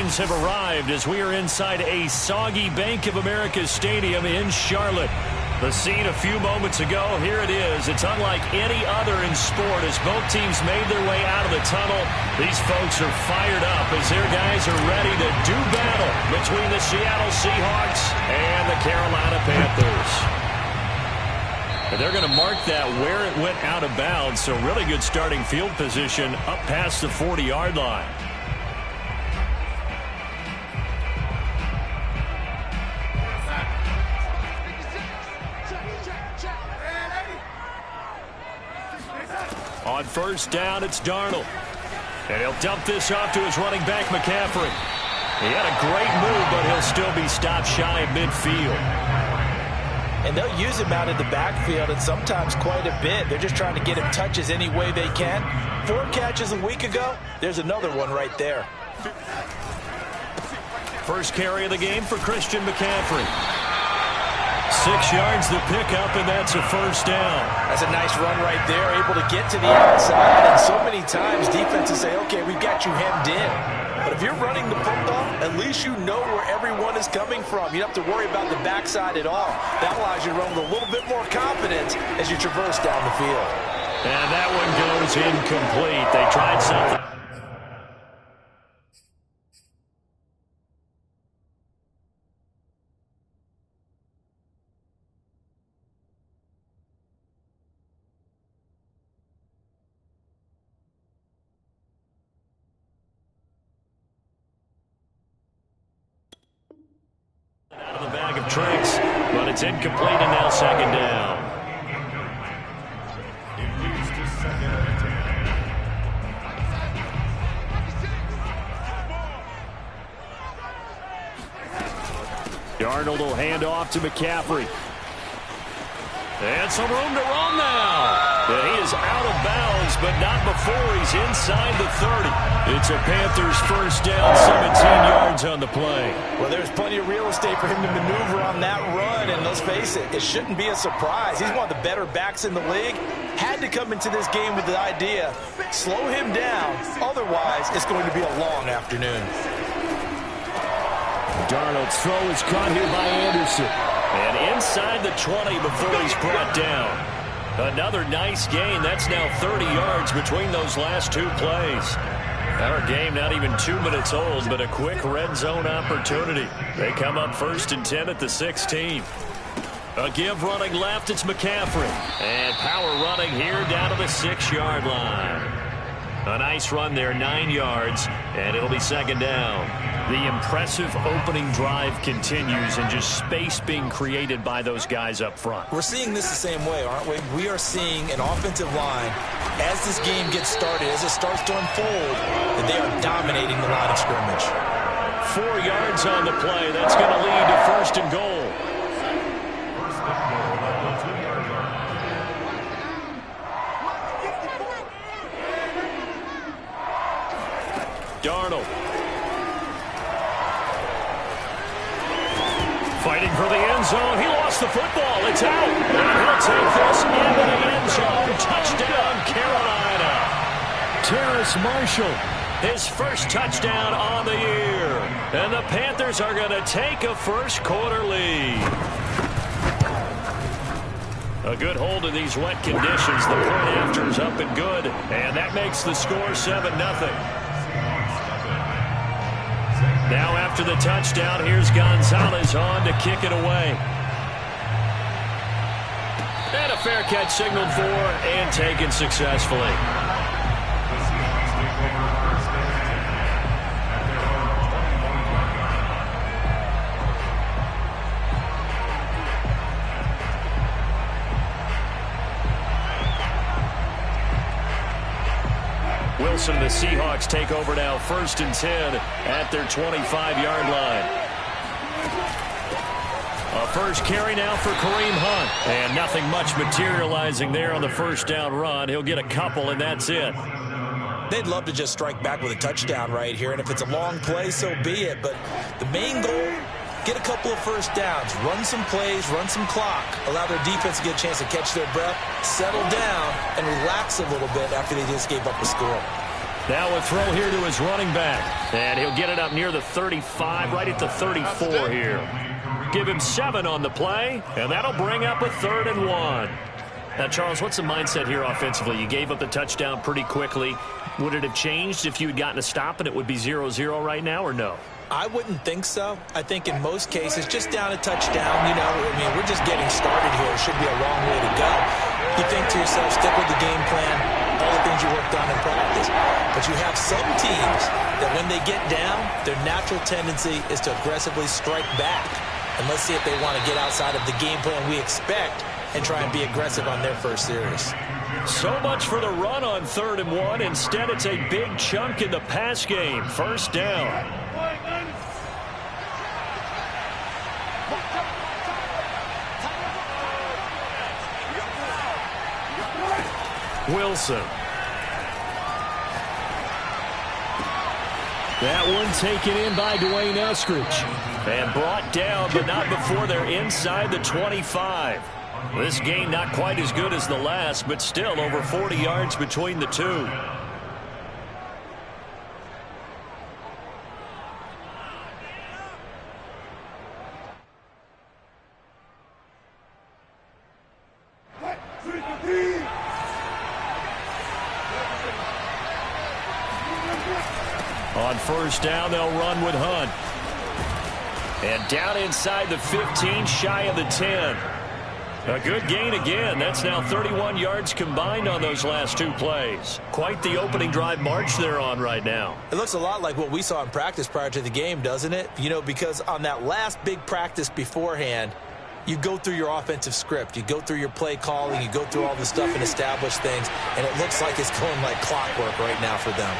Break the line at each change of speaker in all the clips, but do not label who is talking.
fans have arrived as we are inside a soggy Bank of America Stadium in Charlotte. The scene a few moments ago, here it is. It's unlike any other in sport as both teams made their way out of the tunnel. These folks are fired up as their guys are ready to do battle between the Seattle Seahawks and the Carolina Panthers. And they're going to mark that where it went out of bounds, so really good starting field position up past the 40-yard line. On first down, it's Darnold. And he'll dump this off to his running back, McCaffrey. He had a great move, but he'll still be stopped shy of midfield.
And they'll use him out in the backfield, and sometimes quite a bit. They're just trying to get him touches any way they can. 4 catches a week ago. There's another one right there.
First carry of the game for Christian McCaffrey. 6 yards to pick up, and that's a first down.
That's a nice run right there, able to get to the outside. And so many times defenses say, okay, we've got you hemmed in. But if you're running the football, at least you know where everyone is coming from. You don't have to worry about the backside at all. That allows you to run with a little bit more confidence as you traverse down the field.
And that one goes incomplete. They tried something. Out of the bag of tricks, but it's incomplete and now second down. Darnold will hand off to McCaffrey. And some room to run now. And he is out of bounds, but not before he's inside the 30. It's a Panthers first down, 17 yards on the play.
Well, there's plenty of real estate for him to maneuver on that run, and let's face it, it shouldn't be a surprise. He's one of the better backs in the league. Had to come into this game with the idea, slow him down, otherwise it's going to be a long afternoon.
Darnold's throw is caught here by Anderson. And inside the 20 before he's brought down. Another nice gain. That's now 30 yards between those last 2 plays. Our game not even 2 minutes old, but a quick red zone opportunity. They come up 1st and 10 at the 16. A give running left, it's McCaffrey. And power running here down to the 6-yard line. A nice run there, 9 yards, and it'll be second down. The impressive opening drive continues and just space being created by those guys up front.
We're seeing this the same way, aren't we? We are seeing an offensive line, as this game gets started, as it starts to unfold, that they are dominating the line of scrimmage.
4 yards on the play. That's going to lead to 1st and goal. Darnold. Fighting for the end zone. He lost the football. It's out. And he'll take this into the end zone. Touchdown, Carolina. Terrace Marshall, his first touchdown on the year. And the Panthers are going to take a first-quarter lead. A good hold of these wet conditions. The point after is up and good. And that makes the score 7-0. Now after the touchdown, here's Gonzalez on to kick it away. And a fair catch signaled for and taken successfully. Wilson, the Seahawks take over now, 1st and 10 at their 25-yard line. A first carry now for Kareem Hunt. And nothing much materializing there on the first down run. He'll get a couple, and that's it.
They'd love to just strike back with a touchdown right here, and if it's a long play, so be it. But the main goal, get a couple of first downs, run some plays, run some clock, allow their defense to get a chance to catch their breath, settle down, and relax a little bit after they just gave up a score.
Now a throw here to his running back. And he'll get it up near the 35, right at the 34 here. Give him 7 on the play, and that'll bring up a 3rd and 1. Now, Charles, what's the mindset here offensively? You gave up the touchdown pretty quickly. Would it have changed if you had gotten a stop and it would be 0-0 right now, or no?
I wouldn't think so. I think in most cases, just down a touchdown, we're just getting started here. It should be a long way to go. You think to yourself, stick with the game plan, all the things you worked on in practice. But you have some teams that when they get down, their natural tendency is to aggressively strike back. And let's see if they want to get outside of the game plan we expect and try and be aggressive on their first series.
So much for the run on 3rd and 1. Instead, it's a big chunk in the pass game. 1st down. Wilson. That one taken in by Dwayne Eskridge. And brought down, but not before they're inside the 25. This game not quite as good as the last, but still over 40 yards between the two. On 1st down, they'll run with Hunt. And down inside the 15, shy of the 10. A good gain again. That's now 31 yards combined on those last 2 plays. Quite the opening drive march they're on right now.
It looks a lot like what we saw in practice prior to the game, doesn't it? Because on that last big practice beforehand, you go through your offensive script. You go through your play calling. You go through all the stuff and establish things. And it looks like it's going like clockwork right now for them.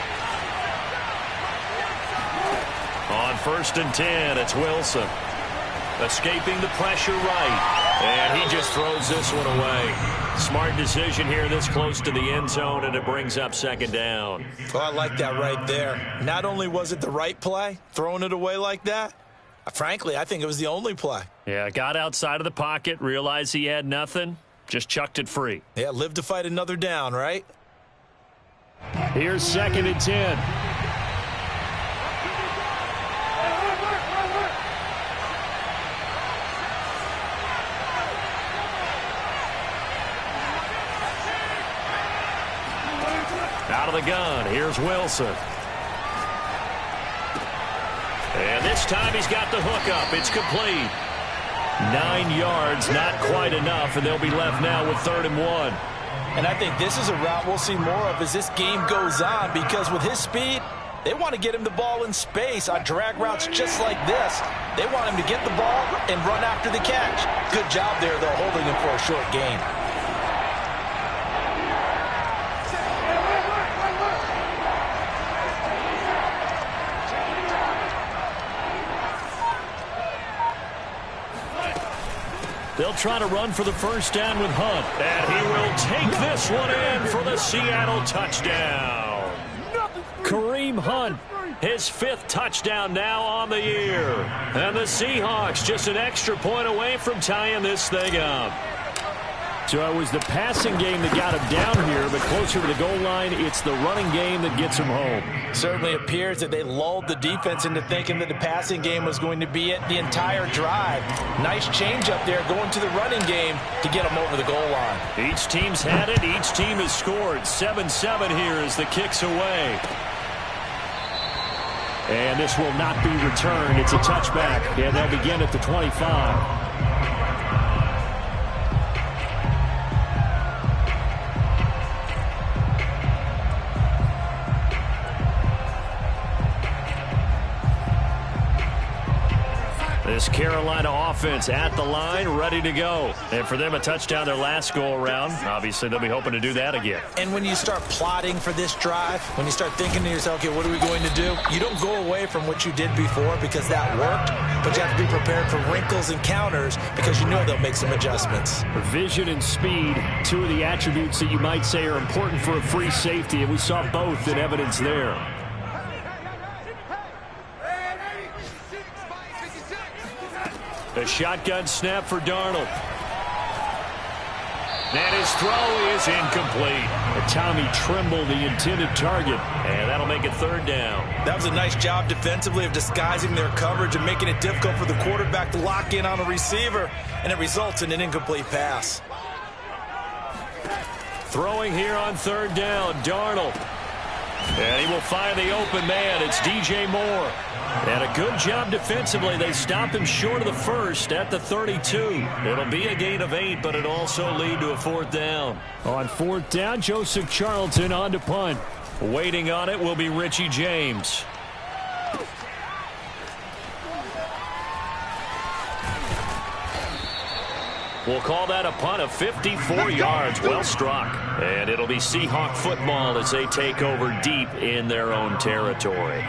On 1st and 10, it's Wilson. Escaping the pressure right. And he just throws this one away. Smart decision here this close to the end zone, and it brings up 2nd down.
Well, I like that right there. Not only was it the right play, throwing it away like that, frankly, I think it was the only play.
Yeah, got outside of the pocket, realized he had nothing, just chucked it free.
Yeah, live to fight another down, right?
Here's 2nd and 10. Out of the gun, here's Wilson. And this time he's got the hook up. It's complete. 9 yards, not quite enough, and they'll be left now with 3rd and 1.
And I think this is a route we'll see more of as this game goes on, because with his speed, they want to get him the ball in space on drag routes just like this. They want him to get the ball and run after the catch. Good job there, though, holding him for a short gain.
They'll try to run for the 1st down with Hunt. And he will take this one in for the Seattle touchdown. Kareem Hunt, his 5th touchdown now on the year. And the Seahawks just an extra point away from tying this thing up. So it was the passing game that got him down here, but closer to the goal line, it's the running game that gets him home.
Certainly appears that they lulled the defense into thinking that the passing game was going to be it the entire drive. Nice change up there going to the running game to get them over the goal line.
Each team's had it. Each team has scored. 7-7 here as the kick's away. And this will not be returned. It's a touchback, and they'll begin at the 25. This Carolina offense at the line, ready to go. And for them, a touchdown their last go-around. Obviously, they'll be hoping to do that again.
And when you start plotting for this drive, when you start thinking to yourself, okay, what are we going to do? You don't go away from what you did before because that worked, but you have to be prepared for wrinkles and counters because you know they'll make some adjustments.
Vision and speed, 2 of the attributes that you might say are important for a free safety, and we saw both in evidence there. A shotgun snap for Darnold. And his throw is incomplete. Tommy Tremble, the intended target. And that'll make it third down.
That was a nice job defensively of disguising their coverage and making it difficult for the quarterback to lock in on a receiver. And it results in an incomplete pass.
Throwing here on third down, Darnold. And he will find the open man. It's DJ Moore. And a good job defensively. They stop him short of the first at the 32. It'll be a gain of 8, but it'll also lead to a fourth down. On fourth down, Joseph Charlton on to punt. Waiting on it will be Richie James. We'll call that a punt of 54 yards. Well struck. And it'll be Seahawk football as they take over deep in their own territory.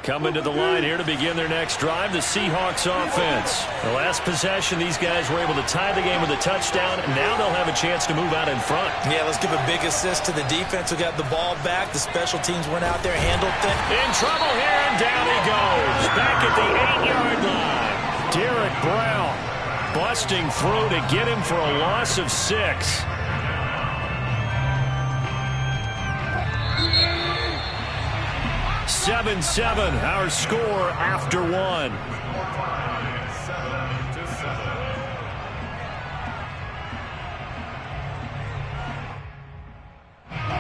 Coming to the line here to begin their next drive, the Seahawks offense. The last possession, these guys were able to tie the game with a touchdown, and now they'll have a chance to move out in front.
Yeah, let's give a big assist to the defense who got the ball back. The special teams went out there, handled things.
In trouble here, and down he goes. Back at the 8-yard line. Derek Brown busting through to get him for a loss of 6. 7-7, our score after 1.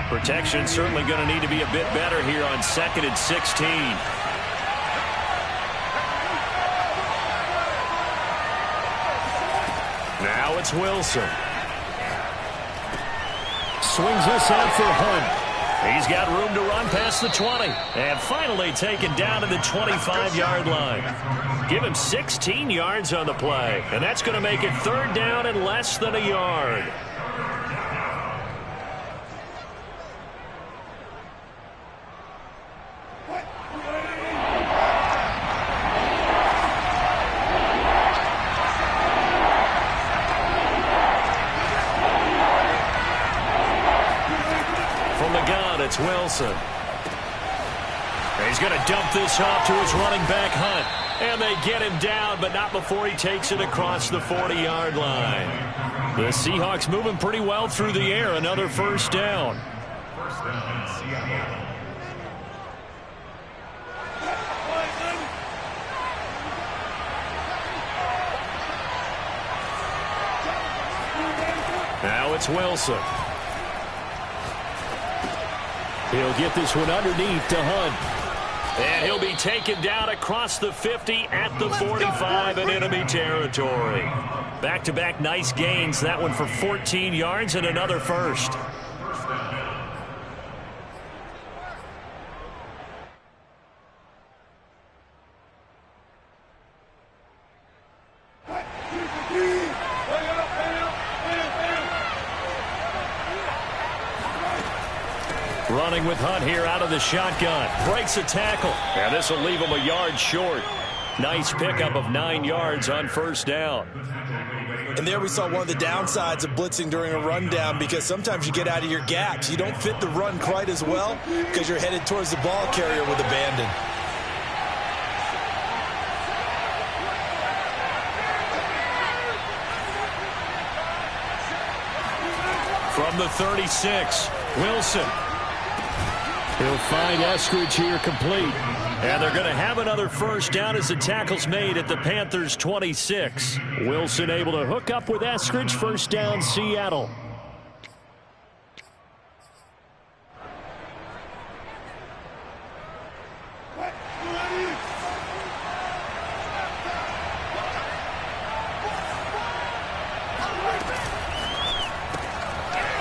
Protection certainly going to need to be a bit better here on 2nd and 16. Now it's Wilson. Swings this out for Hunt. He's got room to run past the 20. And finally taken down to the 25-yard line. Give him 16 yards on the play. And that's going to make it third down and less than a yard. It's Wilson. And he's going to dump this off to his running back, Hunt. And they get him down, but not before he takes it across the 40-yard line. The Seahawks moving pretty well through the air. Another first down. Now it's Wilson. He'll get this one underneath to Hunt. And he'll be taken down across the 50 at the 45 in enemy territory. Back-to-back nice gains. That one for 14 yards and another first. Running with Hunt here out of the shotgun. Breaks a tackle. And this will leave him a yard short. Nice pickup of 9 yards on first down.
And there we saw one of the downsides of blitzing during a rundown, because sometimes you get out of your gaps. You don't fit the run quite as well because you're headed towards the ball carrier with abandon.
From the 36, Wilson. He'll find Eskridge here complete. And they're going to have another first down as the tackle's made at the Panthers' 26. Wilson able to hook up with Eskridge. First down, Seattle.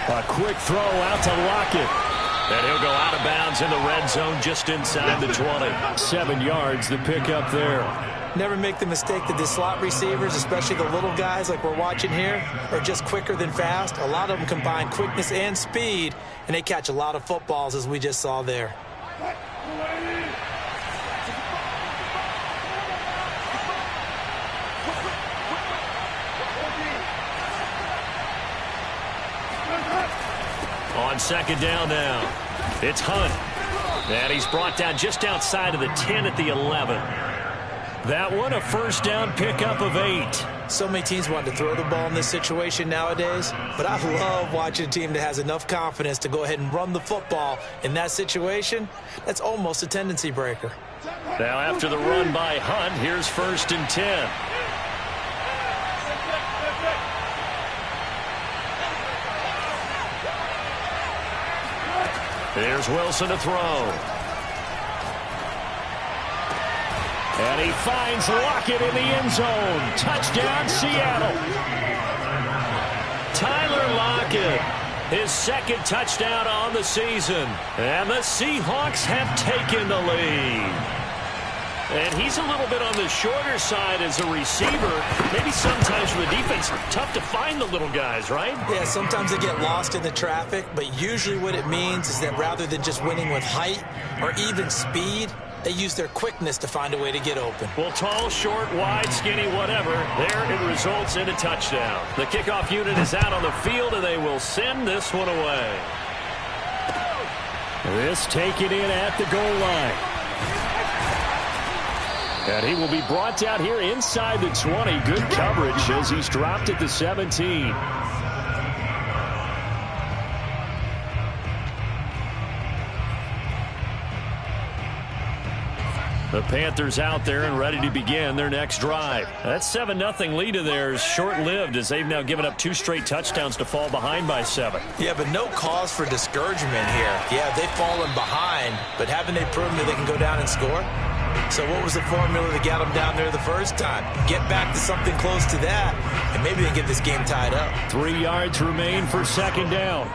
A quick throw out to Lockett. And he'll go out of bounds in the red zone just inside the 20. 7 yards, the pickup there.
Never make the mistake that the slot receivers, especially the little guys like we're watching here, are just quicker than fast. A lot of them combine quickness and speed, and they catch a lot of footballs, as we just saw there.
On second down now, it's Hunt. And he's brought down just outside of the 10 at the 11. That one a first down pickup of 8.
So many teams want to throw the ball in this situation nowadays, but I love watching a team that has enough confidence to go ahead and run the football in that situation. That's almost a tendency breaker.
Now after the run by Hunt, here's 1st and 10. Here's Wilson to throw. And he finds Lockett in the end zone. Touchdown, Seattle. Tyler Lockett, his 2nd touchdown on the season. And the Seahawks have taken the lead. And he's a little bit on the shorter side as a receiver. Maybe sometimes for the defense, tough to find the little guys, right?
Yeah, sometimes they get lost in the traffic, but usually what it means is that rather than just winning with height or even speed, they use their quickness to find a way to get open.
Well, tall, short, wide, skinny, whatever, there it results in a touchdown. The kickoff unit is out on the field, and they will send this one away. This taken in at the goal line. And he will be brought down here inside the 20. Good coverage as he's dropped at the 17. The Panthers out there and ready to begin their next drive. That 7-0 lead of theirs short-lived as they've now given up 2 straight touchdowns to fall behind by 7.
Yeah, but no cause for discouragement here. Yeah, they've fallen behind, but haven't they proven that they can go down and score? So what was the formula that got them down there the first time? Get back to something close to that, and maybe they get this game tied up.
3 yards remain for 2nd down.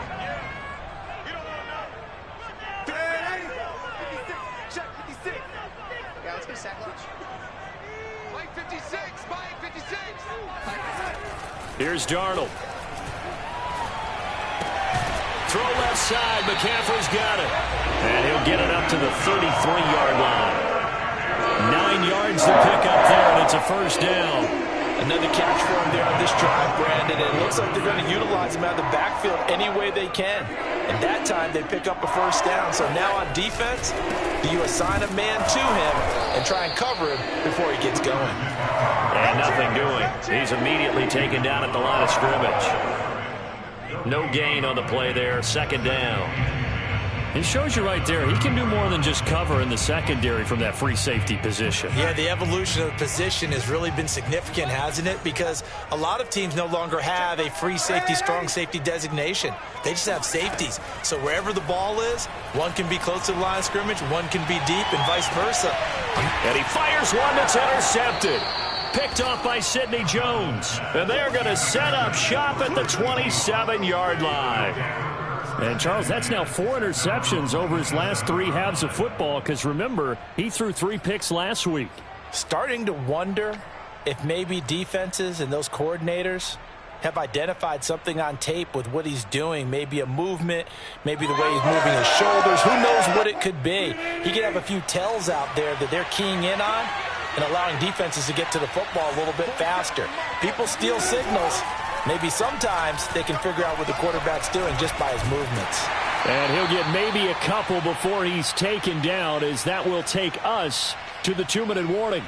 Here's Darnold. Throw left side. McCaffrey's got it. And he'll get it up to the 33-yard line. 9 yards to pick up there, and it's a first down.
Another catch for him there on this drive, Brandon. And it looks like they're going to utilize him out of the backfield any way they can. And that time they pick up a first down. So now on defense, do you assign a man to him and try and cover him before he gets going?
And nothing doing. He's immediately taken down at the line of scrimmage. No gain on the play there. 2nd down. It shows you right there, he can do more than just cover in the secondary from that free safety position.
Yeah, the evolution of the position has really been significant, hasn't it? Because a lot of teams no longer have a free safety, strong safety designation. They just have safeties. So wherever the ball is, one can be close to the line of scrimmage, one can be deep, and vice versa.
And he fires one that's intercepted. Picked off by Sidney Jones. And they're going to set up shop at the 27-yard line. And, Charles, that's now 4 interceptions over his last 3 halves of football because, remember, he threw 3 picks last week.
Starting to wonder if maybe defenses and those coordinators have identified something on tape with what he's doing. Maybe a movement, maybe the way he's moving his shoulders. Who knows what it could be? He could have a few tells out there that they're keying in on and allowing defenses to get to the football a little bit faster. People steal signals. Maybe sometimes they can figure out what the quarterback's doing just by his movements.
And he'll get maybe a couple before he's taken down, as that will take us to the 2-minute warning.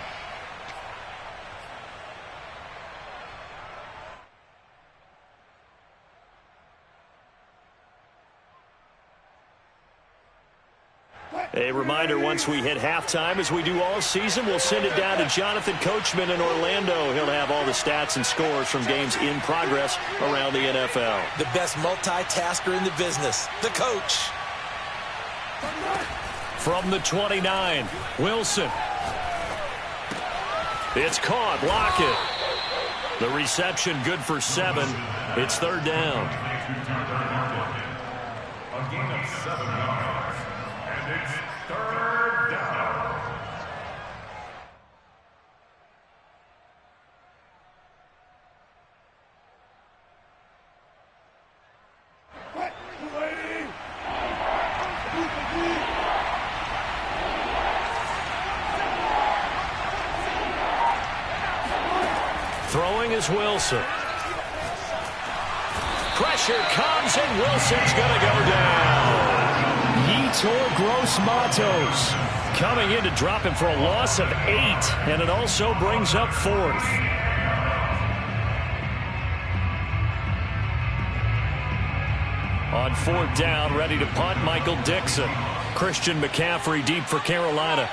A reminder, once we hit halftime, as we do all season, we'll send it down to Jonathan Coachman in Orlando. He'll have all the stats and scores from games in progress around the NFL.
The best multitasker in the business, the coach.
From the 29, Wilson. It's caught. Lockett. The reception good for 7. It's 3rd down.
A gain of 7 yards. And it's 3rd down.
Throwing is Wilson. Pressure comes, and Wilson's going to go down. Yetur Gross-Matos coming in to drop him for a loss of 8, and it also brings up 4th. On 4th down, ready to punt, Michael Dixon. Christian McCaffrey deep for Carolina.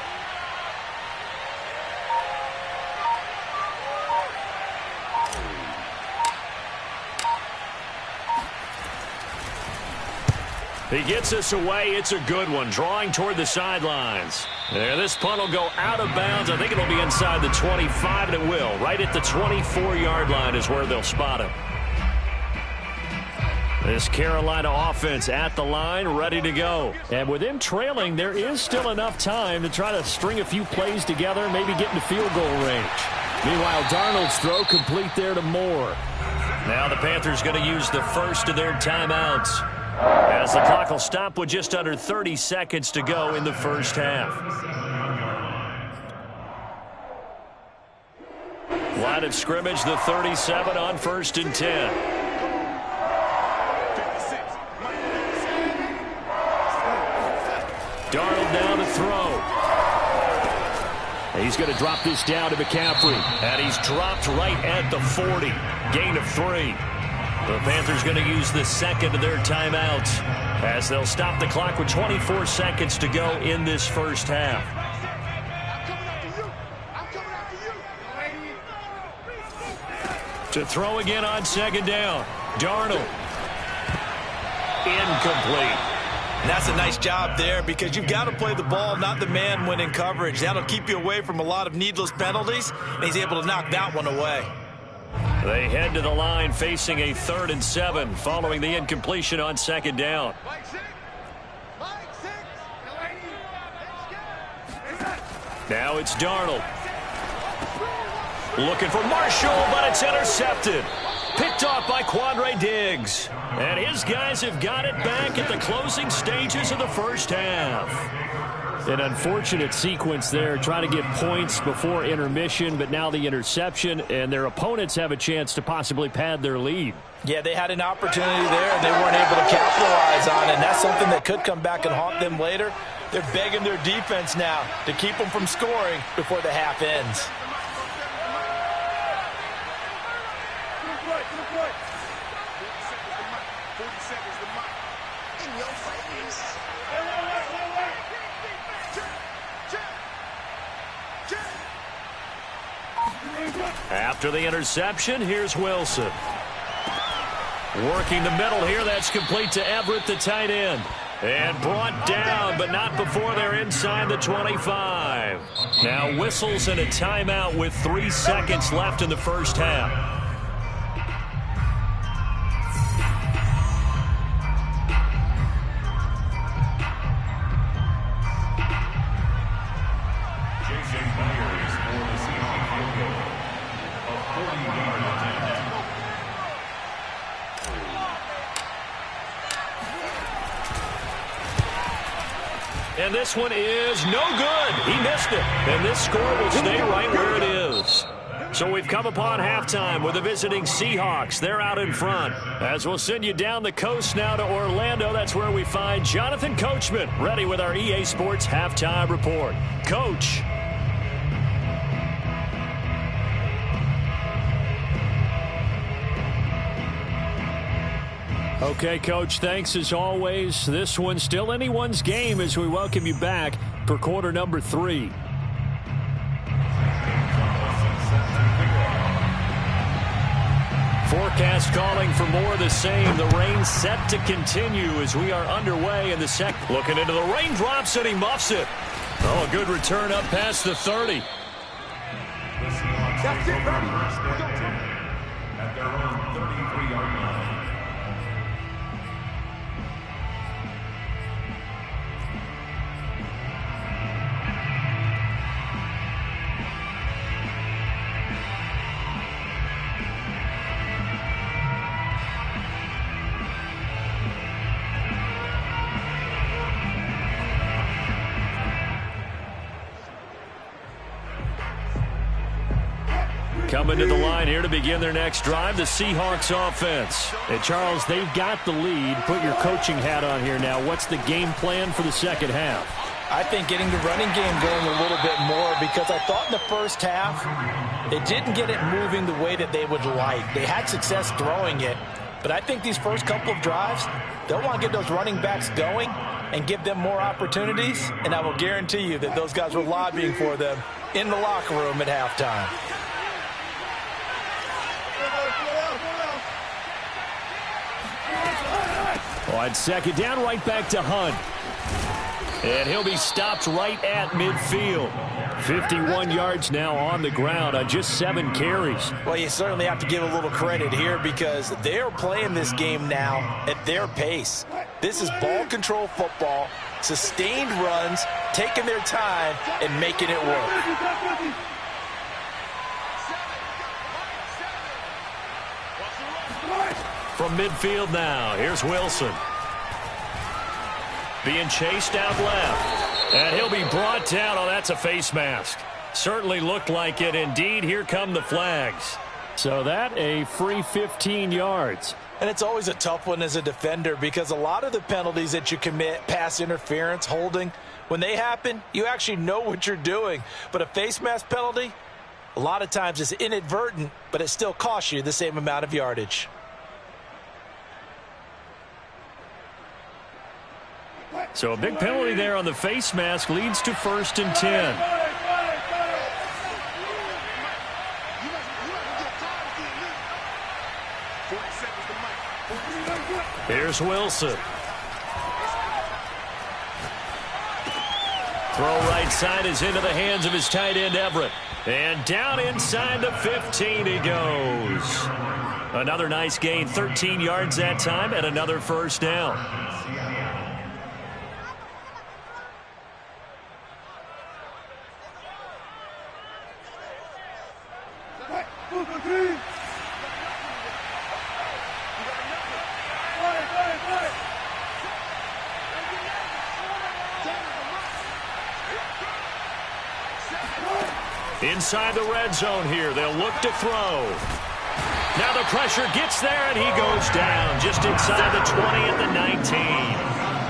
He gets us away. It's a good one. Drawing toward the sidelines. There, this punt will go out of bounds. I think it'll be inside the 25, and it will. Right at the 24-yard line is where they'll spot him. This Carolina offense at the line, ready to go. And with him trailing, there is still enough time to try to string a few plays together and maybe get into field goal range. Meanwhile, Darnold's throw complete there to Moore. Now the Panthers going to use the first of their timeouts, as the clock will stop with just under 30 seconds to go in the first half. Line of scrimmage, the 37 on 1st and 10. Darnold now to throw. He's going to drop this down to McCaffrey. And he's dropped right at the 40. Gain of 3. The Panthers going to use the second of their timeouts, as they'll stop the clock with 24 seconds to go in this first half. To throw again on 2nd down. Darnold. Incomplete.
And that's a nice job there, because you've got to play the ball, not the man when in coverage. That'll keep you away from a lot of needless penalties, and he's able to knock that one away.
They head to the line facing a 3rd and 7 following the incompletion on 2nd down. Now it's Darnold. Looking for Marshall, but it's intercepted. Picked off by Quandre Diggs. And his guys have got it back at the closing stages of the first half. An unfortunate sequence there, trying to get points before intermission, but now the interception, and their opponents have a chance to possibly pad their lead.
Yeah, they had an opportunity there, and they weren't able to capitalize on it, and that's something that could come back and haunt them later. They're begging their defense now to keep them from scoring before the half ends.
After the interception, here's Wilson. Working the middle here, that's complete to Everett, the tight end. And brought down, but not before they're inside the 25. Now whistles and a timeout with 3 seconds left in the first half. And this one is no good. He missed it. And this score will stay right where it is. So we've come upon halftime with the visiting Seahawks. They're out in front. As we'll send you down the coast now to Orlando, that's where we find Jonathan Coachman, ready with our EA Sports Halftime Report. Coach. Okay, Coach, thanks as always. This one's still anyone's game as we welcome you back for quarter number 3. Forecast calling for more of the same. The rain set to continue as we are underway in the second. Looking into the raindrops, and he muffs it. Oh, a good return up past the 30.
That's it, buddy. At their own 33-yard line.
Coming to the line here to begin their next drive, the Seahawks offense. And Charles, they've got the lead. Put your coaching hat on here now. What's the game plan for the second half?
I think getting the running game going a little bit more, because I thought in the first half they didn't get it moving the way that they would like. They had success throwing it, but I think these first couple of drives, they'll want to get those running backs going and give them more opportunities, and I will guarantee you that those guys were lobbying for them in the locker room at halftime.
On second down, right back to Hunt. And he'll be stopped right at midfield. 51 yards now on the ground on just 7 carries.
Well, you certainly have to give a little credit here, because they're playing this game now at their pace. This is ball control football, sustained runs, taking their time and making it work.
From midfield now, here's Wilson. Being chased out left. And he'll be brought down. Oh, that's a face mask. Certainly looked like it. Indeed, here come the flags. So that a free 15 yards.
And it's always a tough one as a defender, because a lot of the penalties that you commit, pass interference, holding, when they happen, you actually know what you're doing. But a face mask penalty, a lot of times it's inadvertent, but it still costs you the same amount of yardage.
So a big penalty there on the face mask leads to 1st and 10. Here's Wilson. Throw right side is into the hands of his tight end Everett. And down inside the 15 he goes. Another nice gain, 13 yards that time, and another first down. Inside the red zone here, they'll look to throw. Now the pressure gets there, and he goes down just inside the 20 at the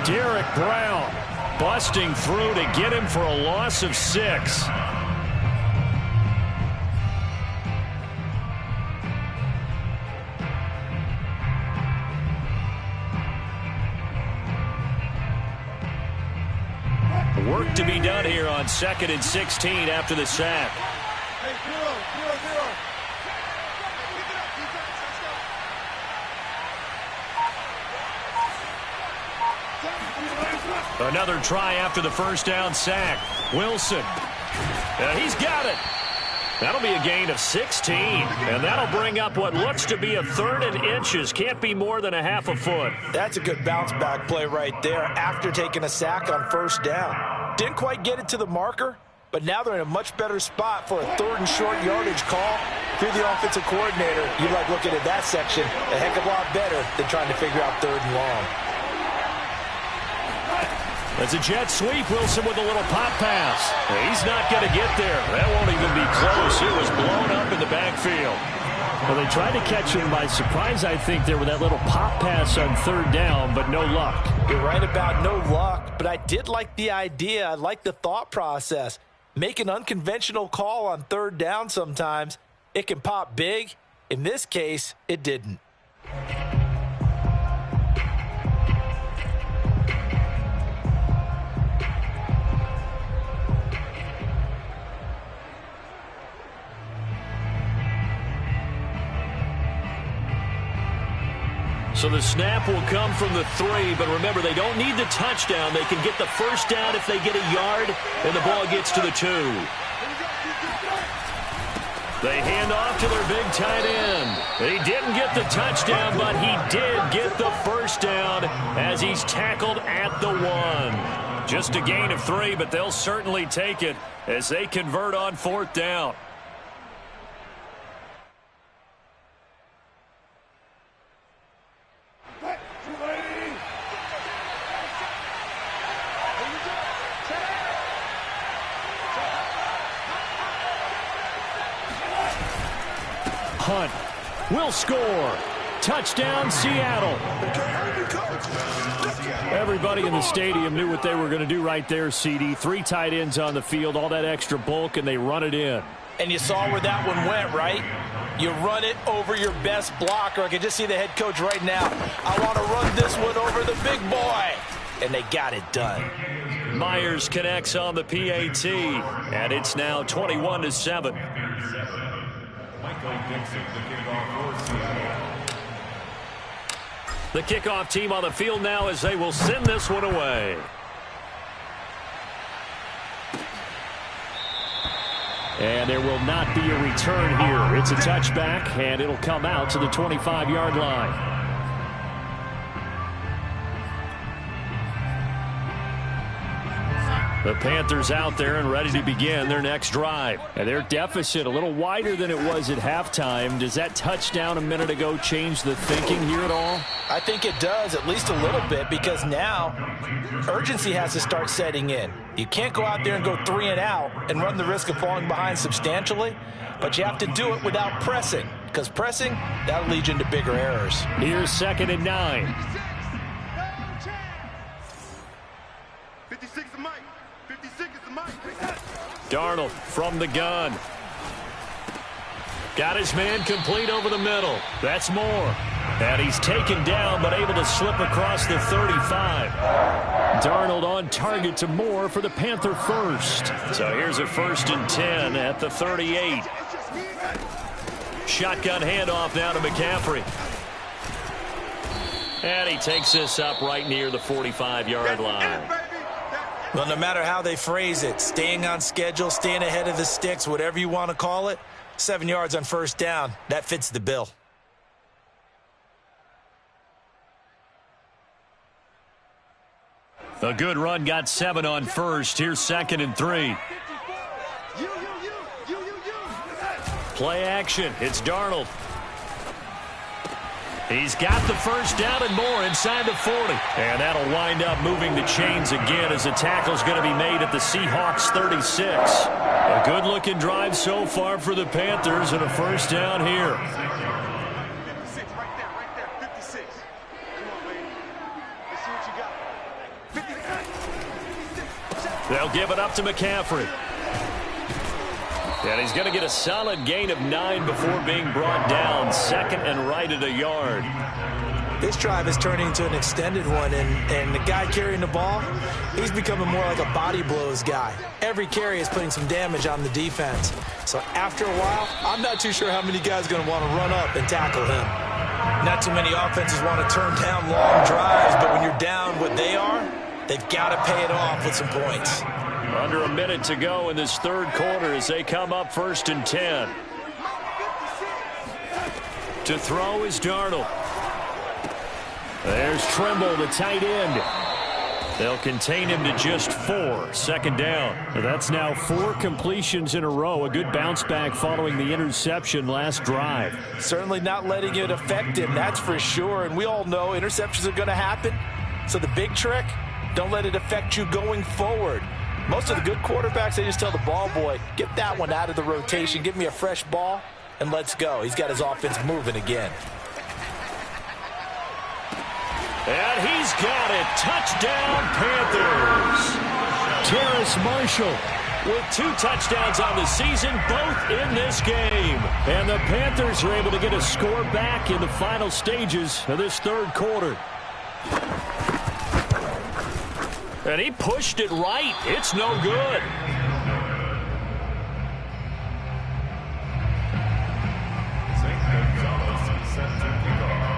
19. Derek Brown busting through to get him for a loss of 6. Work to be done here on 2nd and 16 after the sack. Another try after the first down sack. Wilson. He's got it. That'll be a gain of 16. And that'll bring up what looks to be a 3rd and inches. Can't be more than a half a foot.
That's a good bounce back play right there after taking a sack on 1st down. Didn't quite get it to the marker, but now they're in a much better spot for a 3rd and short yardage call. If you're the offensive coordinator, you like looking at that section a heck of a lot better than trying to figure out 3rd and long.
That's a jet sweep. Wilson with a little pop pass. He's not going to get there. That won't even be close. It was blown up in the backfield. Well, they tried to catch him by surprise, I think, there with that little pop pass on 3rd down, but no luck.
You're right about no luck, but I did like the idea. I like the thought process. Make an unconventional call on 3rd down sometimes. It can pop big. In this case, it didn't.
So the snap will come from the 3, but remember, they don't need the touchdown. They can get the first down if they get a yard, and the ball gets to the 2. They hand off to their big tight end. He didn't get the touchdown, but he did get the first down as he's tackled at the 1. Just a gain of 3, but they'll certainly take it as they convert on 4th down. punt. Will score. Touchdown, Seattle. Everybody in the stadium knew what they were going to do right there, CD. 3 tight ends on the field, all that extra bulk, and they run it in.
And you saw where that one went, right? You run it over your best blocker. I can just see the head coach right now. I want to run this one over the big boy. And they got it done.
Myers connects on the PAT, and it's now 21-7. The kickoff team on the field now as they will send this one away. And there will not be a return here. It's a touchback, and it'll come out to the 25-yard line. The Panthers out there and ready to begin their next drive. And their deficit a little wider than it was at halftime. Does that touchdown a minute ago change the thinking here at all?
I think it does, at least a little bit, because now urgency has to start setting in. You can't go out there and go 3 and out and run the risk of falling behind substantially, but you have to do it without pressing, because pressing, that'll lead you into bigger errors.
Here's 2nd and 9.
56 is Mike. 56 is Mike.
Darnold from the gun. Got his man complete over the middle. That's Moore. And he's taken down but able to slip across the 35. Darnold on target to Moore for the Panther first. So here's a 1st and 10 at the 38. Shotgun handoff now to McCaffrey. And he takes this up right near the 45-yard line.
Well, no matter how they phrase it, staying on schedule, staying ahead of the sticks, whatever you want to call it, 7 yards on 1st down, that fits the bill.
A good run got 7 on 1st. Here's 2nd and 3. Play action. It's Darnold. He's got the 1st down and more inside the 40. And that'll wind up moving the chains again as the tackle's going to be made at the Seahawks 36. A good-looking drive so far for the Panthers and a 1st down here.
56, right there, 56. Come on, baby. Let's see what you got. 56.
They'll give it up to McCaffrey. And he's going to get a solid gain of 9 before being brought down. 2nd and right at a yard.
This drive is turning into an extended one, and the guy carrying the ball, he's becoming more like a body blows guy. Every carry is putting some damage on the defense. So after a while, I'm not too sure how many guys are going to want to run up and tackle him. Not too many offenses want to turn down long drives, but when you're down what they are, they've got to pay it off with some points.
Under a minute to go in this 3rd quarter as they come up 1st and 10. To throw is Darnold. There's Trimble, the tight end. They'll contain him to just 4. 2nd down. That's now 4 completions in a row. A good bounce back following the interception last drive.
Certainly not letting it affect him, that's for sure. And we all know interceptions are going to happen. So the big trick, don't let it affect you going forward. Most of the good quarterbacks, they just tell the ball boy, get that one out of the rotation, give me a fresh ball, and let's go. He's got his offense moving again.
And he's got it. Touchdown, Panthers. Terrace Marshall with 2 touchdowns on the season, both in this game. And the Panthers are able to get a score back in the final stages of this 3rd quarter. And he pushed it right. It's no good.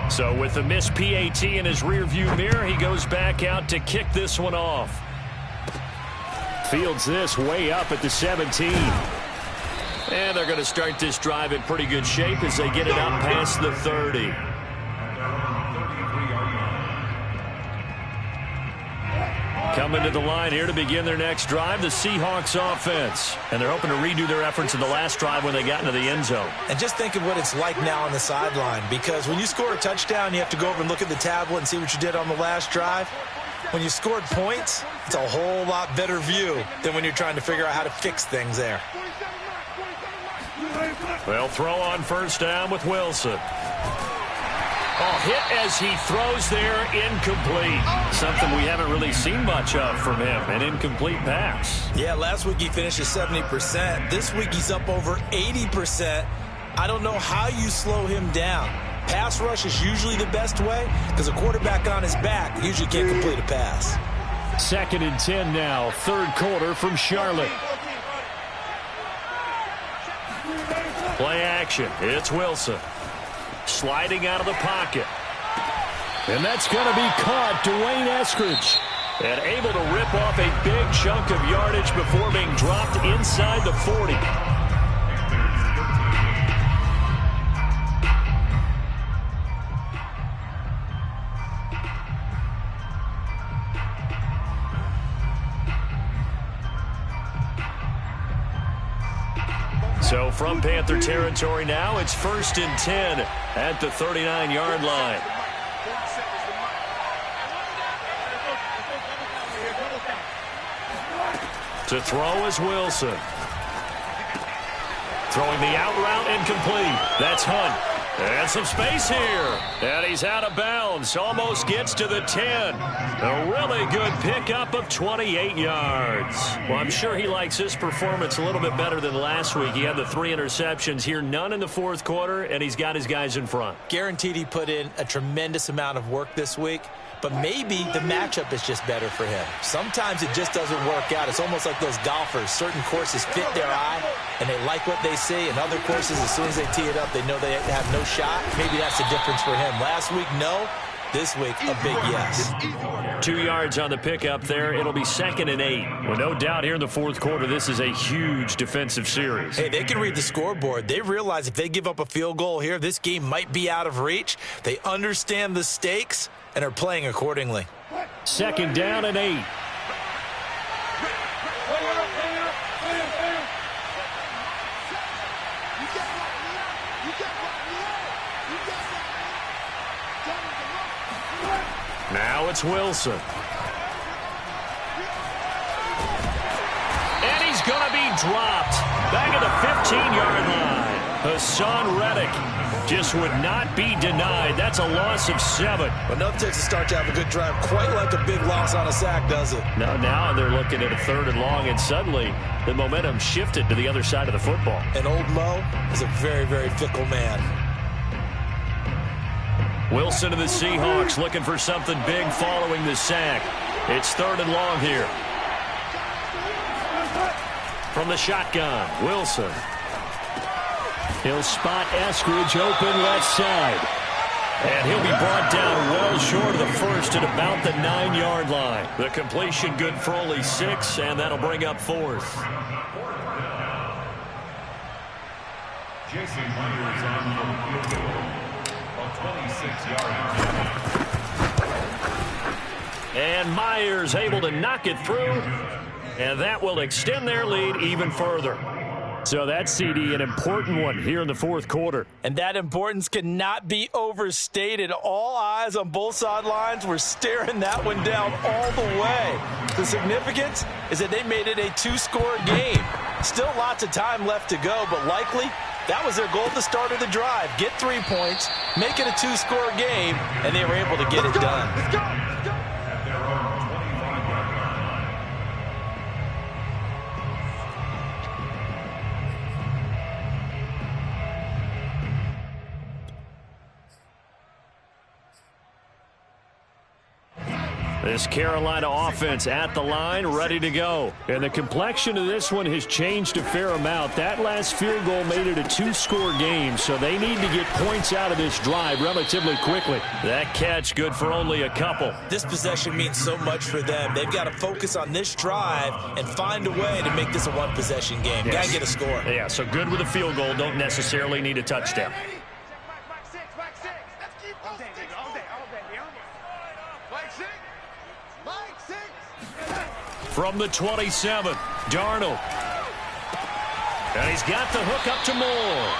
So with the missed PAT in his rearview mirror, he goes back out to kick this one off. Fields this way up at the 17. And they're going to start this drive in pretty good shape as they get it up past the 30. Coming to the line here to begin their next drive, the Seahawks offense. And they're hoping to redo their efforts in the last drive when they got into the end zone.
And just think of what it's like now on the sideline, because when you score a touchdown, you have to go over and look at the tablet and see what you did on the last drive. When you scored points, it's a whole lot better view than when you're trying to figure out how to fix things there.
They'll throw on first down with Wilson. Oh, hit as he throws there, incomplete. Something we haven't really seen much of from him, an incomplete pass.
Yeah, last week he finished at 70%. This week he's up over 80%. I don't know how you slow him down. Pass rush is usually the best way because a quarterback on his back usually can't complete a pass.
2nd and 10 now, 3rd quarter from Charlotte. Play action. It's Wilson. Sliding out of the pocket. And that's going to be caught. Dwayne Eskridge. And able to rip off a big chunk of yardage before being dropped inside the 40. So from Panther territory now, it's 1st and 10 at the 39-yard line. To throw is Wilson. Throwing the out route incomplete. That's Hunt. And some space here. And he's out of bounds. Almost gets to the 10. A really good pickup of 28 yards. Well, I'm sure he likes his performance a little bit better than last week. He had the 3 interceptions here, none in the 4th quarter, and he's got his guys in front.
Guaranteed he put in a tremendous amount of work this week, but maybe the matchup is just better for him. Sometimes it just doesn't work out. It's almost like those golfers. Certain courses fit their eye, and they like what they see. And other courses, as soon as they tee it up, they know they have no shot. Maybe that's the difference for him. Last week, no. This week, a big yes.
2 yards on the pickup there. It'll be 2nd and 8. Well, no doubt here in the 4th quarter, this is a huge defensive series.
Hey, they can read the scoreboard. They realize if they give up a field goal here, this game might be out of reach. They understand the stakes and are playing accordingly.
2nd down and 8. Now it's Wilson. And he's going to be dropped. Back at the 15-yard line. Hassan Reddick just would not be denied. That's a loss of 7.
Enough takes to start to have a good drive. Quite like a big loss on a sack, does it?
Now they're looking at a 3rd and long, and suddenly the momentum shifted to the other side of the football.
And old Mo is a very, very fickle man.
Wilson and the Seahawks looking for something big following the sack. It's 3rd and long here. From the shotgun, Wilson. He'll spot Eskridge open left side. And he'll be brought down well short of the 1st at about the 9-yard line. The completion good for only 6, and that'll bring up 4th.
Jason Myers on for the field goal. 26-yard.
And Myers able to knock it through, and that will extend their lead even further. So that's, CD, an important one here in the 4th quarter.
And that importance cannot be overstated. All eyes on both sidelines were staring that one down all the way. The significance is that they made it a 2-score game. Still lots of time left to go, but likely that was their goal at the start of the drive. Get 3 points, make it a 2-score game, and they were able to get it done.
At their own 25-yard line.
This Carolina offense at the line, ready to go. And the complexion of this one has changed a fair amount. That last field goal made it a 2-score game, so they need to get points out of this drive relatively quickly. That catch good for only a couple.
This possession means so much for them. They've got to focus on this drive and find a way to make this a 1-possession game.
Yes.
Got to get a score.
Yeah, so good with a field goal. Don't necessarily need a touchdown. From the 27, Darnold. And he's got the hook up to Moore.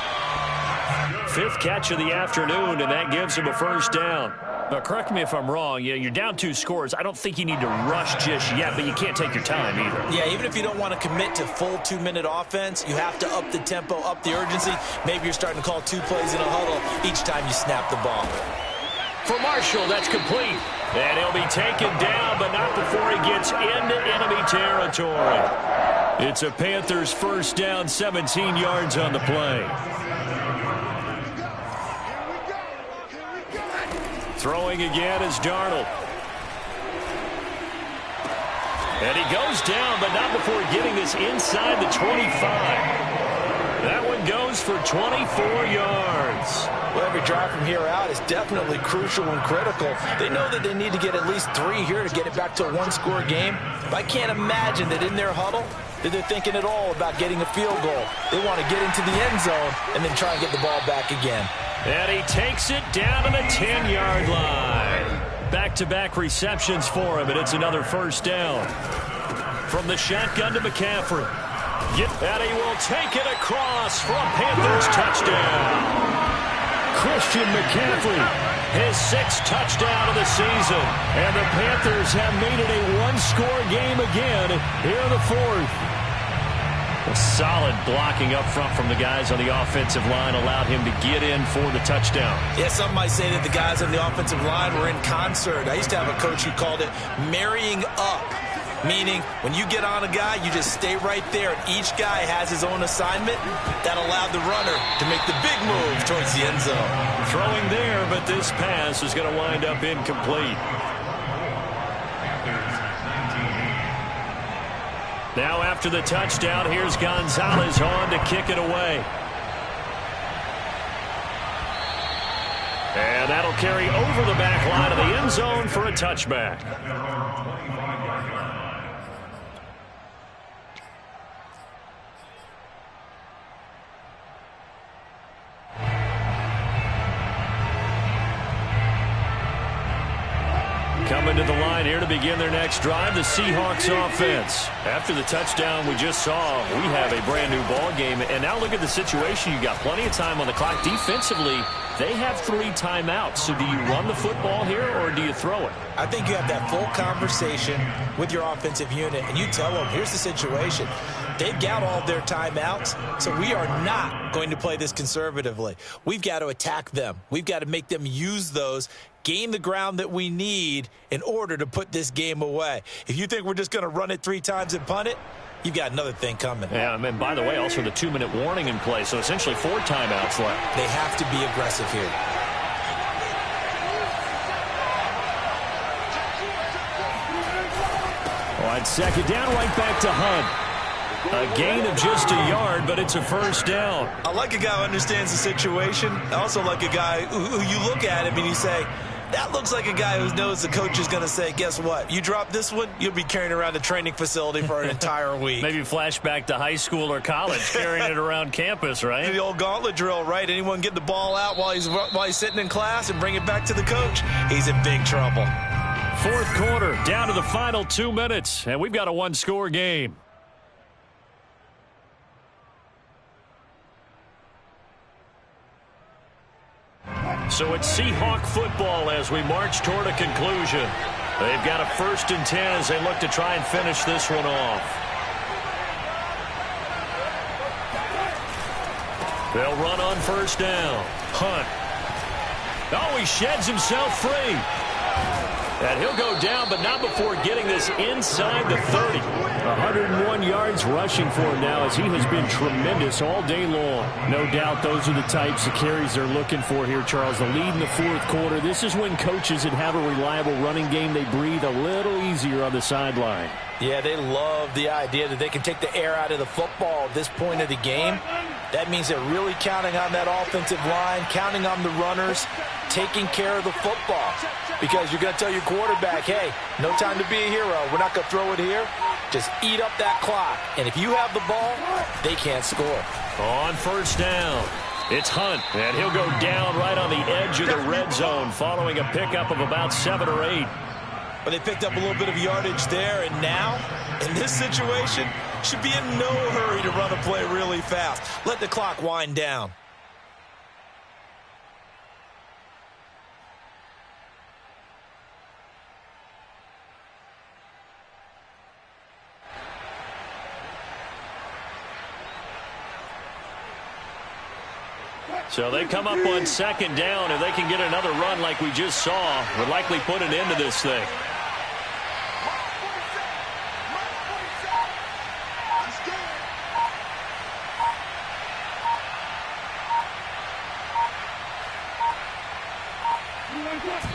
fifth catch of the afternoon, and that gives him a first down. But correct me if I'm wrong. You're down 2 scores. I don't think you need to rush just yet, but you can't take your time either.
Yeah, even if you don't want to commit to full 2-minute offense, you have to up the tempo, up the urgency. Maybe you're starting to call 2 plays in a huddle each time you snap the ball.
For Marshall, that's complete. And he'll be taken down, but not before he gets into enemy territory. It's a Panthers first down, 17 yards on the play. Throwing again is Darnold. And he goes down, but not before getting this inside the 25. That one goes for 24 yards.
Well, every drive from here out is definitely crucial and critical. They know that they need to get at least 3 here to get it back to a 1-score game. But I can't imagine that in their huddle that they're thinking at all about getting a field goal. They want to get into the end zone and then try and get the ball back again.
And he takes it down to the 10-yard line. Back-to-back receptions for him, and it's another first down. From the shotgun to McCaffrey. And he will take it across for a Panthers touchdown. Christian McCaffrey, his 6th touchdown of the season. And the Panthers have made it a 1-score game again here in the 4th. A solid blocking up front from the guys on the offensive line allowed him to get in for the touchdown.
Yeah, some might say that the guys on the offensive line were in concert. I used to have a coach who called it marrying up, meaning when you get on a guy, you just stay right there. And each guy has his own assignment. That allowed the runner to make the big move towards the end zone.
Throwing there, but this pass is going to wind up incomplete. Now after the touchdown, here's Gonzalez on to kick it away. And that'll carry over the back line of the end zone for a touchback. Coming to the line here to begin their next drive, the Seahawks offense. After the touchdown we just saw, we have a brand new ball game. And now look at the situation. You got plenty of time on the clock. Defensively, they have 3 timeouts. So do you run the football here or do you throw it?
I think you have that full conversation with your offensive unit, and you tell them, here's the situation. They've got all their timeouts, so we are not going to play this conservatively. We've got to attack them. We've got to make them use those, gain the ground that we need in order to put this game away. If you think we're just going to run it 3 times and punt it, you've got another thing coming.
Yeah, and by the way, also the 2-minute warning in play, so essentially 4 timeouts left.
They have to be aggressive here.
On second down, right back to Hunt. A gain of just a yard, but it's a first down.
I like a guy who understands the situation. I also like a guy who you look at him and you say, that looks like a guy who knows the coach is going to say, guess what? You drop this one, you'll be carrying around the training facility for an entire week.
Maybe flashback to high school or college, carrying it around campus, right?
The old gauntlet drill, right? Anyone get the ball out while he's sitting in class and bring it back to the coach? He's in big trouble.
4th quarter, down to the final 2 minutes, and we've got a 1-score game. So it's Seahawk football as we march toward a conclusion. They've got a 1st and 10 as they look to try and finish this one off. They'll run on 1st down. Hunt. Oh, he sheds himself free. And he'll go down, but not before getting this inside the 30. 101 yards rushing for him now as he has been tremendous all day long. No doubt those are the types of carries they're looking for here, Charles. The lead in the 4th quarter. This is when coaches that have a reliable running game, they breathe a little easier on the sideline.
Yeah, they love the idea that they can take the air out of the football at this point of the game. That means they're really counting on that offensive line, counting on the runners, taking care of the football. Because you're going to tell your quarterback, hey, no time to be a hero. We're not going to throw it here. Just eat up that clock. And if you have the ball, they can't score.
On 1st down, it's Hunt. And he'll go down right on the edge of the red zone following a pickup of about 7 or 8.
But they picked up a little bit of yardage there. And now, in this situation, should be in no hurry to run a play really fast. Let the clock wind down.
So they come up on second down. If they can get another run like we just saw, would likely put an end to this thing.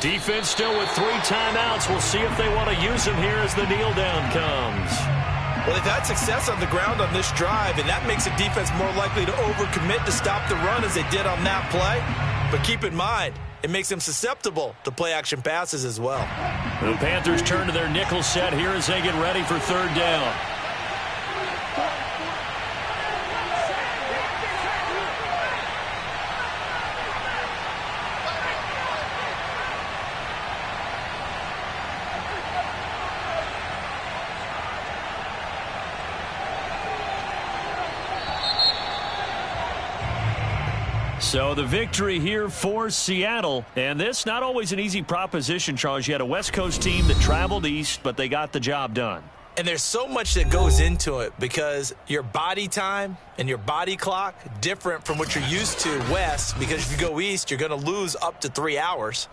Defense still with 3 timeouts. We'll see if they want to use them here as the kneel down comes.
Well, they've had success on the ground on this drive, and that makes the defense more likely to overcommit to stop the run as they did on that play. But keep in mind, it makes them susceptible to play-action passes as well.
The Panthers turn to their nickel set here as they get ready for third down. So the victory here for Seattle. And this not always an easy proposition, Charles. You had a West Coast team that traveled east, but they got the job done.
And there's so much that goes into it because your body time and your body clock different from what you're used to west, because if you go east, you're going to lose up to 3 hours.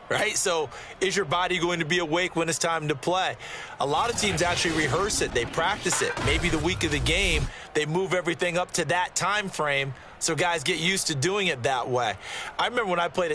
Right? So is your body going to be awake when it's time to play? A lot of teams actually rehearse it. They practice it. Maybe the week of the game, they move everything up to that time frame so guys get used to doing it that way. I remember when I played